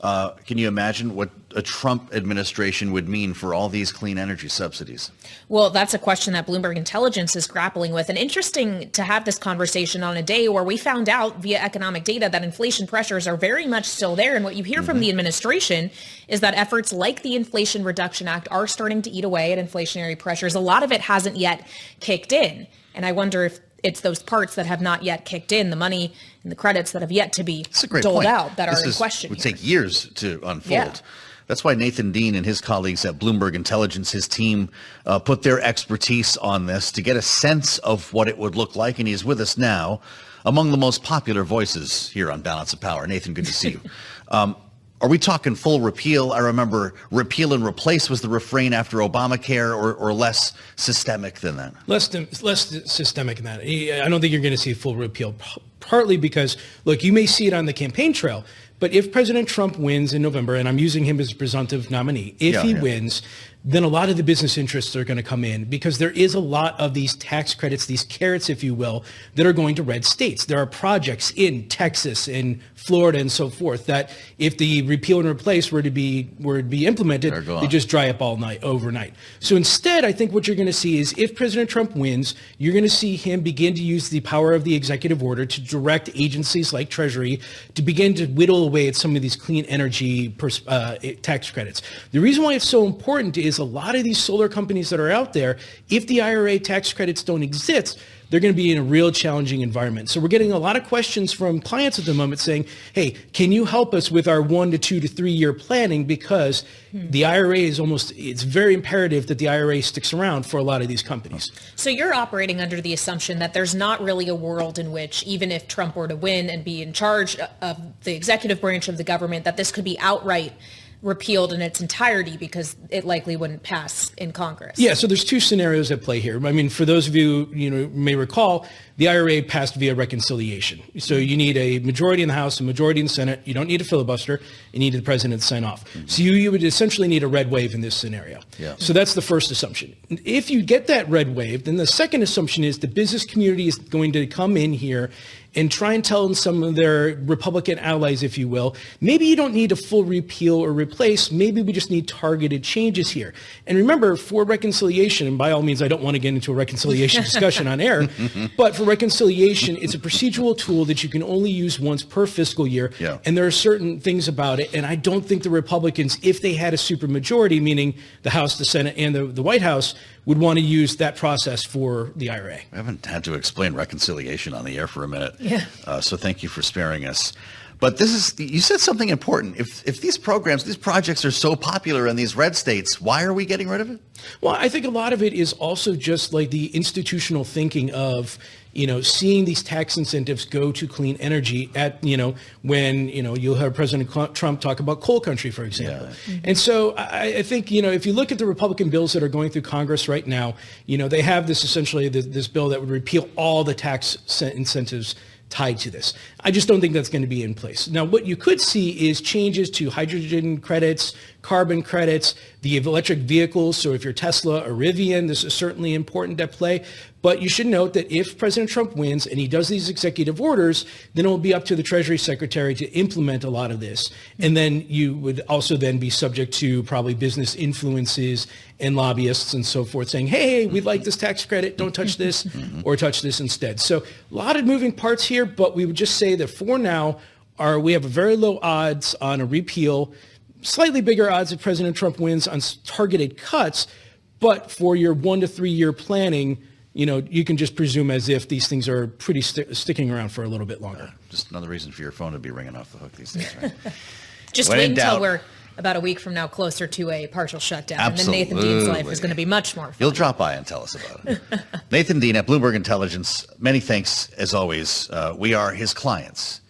Can you imagine what a Trump administration would mean for all these clean energy subsidies? Well, that's a question that Bloomberg Intelligence is grappling with. And interesting to have this conversation on a day where we found out via economic data that inflation pressures are very much still there. And what you hear from the administration is that efforts like the Inflation Reduction Act are starting to eat away at inflationary pressures. A lot of it hasn't yet kicked in. And I wonder if it's those parts that have not yet kicked in, the money and the credits that have yet to be doled out that are in question. It would take years to unfold. Yeah. That's why Nathan Dean and his colleagues at Bloomberg Intelligence, his team, put their expertise on this to get a sense of what it would look like. And he's with us now, among the most popular voices here on Balance of Power. Nathan, good to see you. Are we talking full repeal? I remember repeal and replace was the refrain after Obamacare, or less systemic than that? Less systemic than that. I don't think you're going to see full repeal, partly because, look, you may see it on the campaign trail, but if President Trump wins in November, and I'm using him as a presumptive nominee, if he wins, then a lot of the business interests are going to come in, because there is a lot of these tax credits, these carrots, if you will, that are going to red states. There are projects in Texas, in Florida, and so forth, that if the repeal and replace were to be implemented, they just dry up overnight. So instead, I think what you're going to see is, if President Trump wins, you're going to see him begin to use the power of the executive order to direct agencies like Treasury to begin to whittle away at some of these clean energy tax credits. The reason why it's so important is a lot of these solar companies that are out there, if the IRA tax credits don't exist, they're going to be in a real challenging environment. So we're getting a lot of questions from clients at the moment saying, hey, can you help us with our 1 to 2 to 3 year planning? Because the IRA is it's very imperative that the IRA sticks around for a lot of these companies. So you're operating under the assumption that there's not really a world in which, even if Trump were to win and be in charge of the executive branch of the government, that this could be outright repealed in its entirety, because it likely wouldn't pass in Congress. Yeah, so there's two scenarios at play here. I mean, for those of you may recall, the IRA passed via reconciliation. So you need a majority in the House, a majority in the Senate. You don't need a filibuster. You need the president to sign off. So you would essentially need a red wave in this scenario. Yeah. So that's the first assumption. If you get that red wave, then the second assumption is the business community is going to come in here and try and tell some of their Republican allies, if you will, maybe you don't need a full repeal or replace. Maybe we just need targeted changes here. And remember, for reconciliation, and by all means, I don't want to get into a reconciliation discussion on air, but for reconciliation, it's a procedural tool that you can only use once per fiscal year. Yeah. And there are certain things about it. And I don't think the Republicans, if they had a supermajority, meaning the House, the Senate, and the White House, would want to use that process for the IRA. I haven't had to explain reconciliation on the air for a minute. Yeah. So thank you for sparing us. But you said something important. If these programs, these projects are so popular in these red states, why are we getting rid of it? Well, I think a lot of it is also just like the institutional thinking of, seeing these tax incentives go to clean energy when, you'll have President Trump talk about coal country, for example. Yeah. And so I think, if you look at the Republican bills that are going through Congress right now, they have this bill that would repeal all the tax incentives tied to this. I just don't think that's going to be in place. Now, what you could see is changes to hydrogen credits, carbon credits, the electric vehicles. So if you're Tesla or Rivian, this is certainly important at play. But you should note that if President Trump wins and he does these executive orders, then it will be up to the Treasury Secretary to implement a lot of this. And then you would also then be subject to probably business influences and lobbyists and so forth saying, hey, we'd like this tax credit, don't touch this or touch this instead. So a lot of moving parts here, but we would just say that for now, we have a very low odds on a repeal, slightly bigger odds if President Trump wins on targeted cuts, but for your 1 to 3 year planning, you can just presume as if these things are pretty sticking around for a little bit longer. Just another reason for your phone to be ringing off the hook these days, right? Just wait until we're about a week from now closer to a partial shutdown. Absolutely. And then Nathan Dean's life is going to be much more fun. You'll drop by and tell us about it. Nathan Dean at Bloomberg Intelligence, many thanks as always. We are his clients.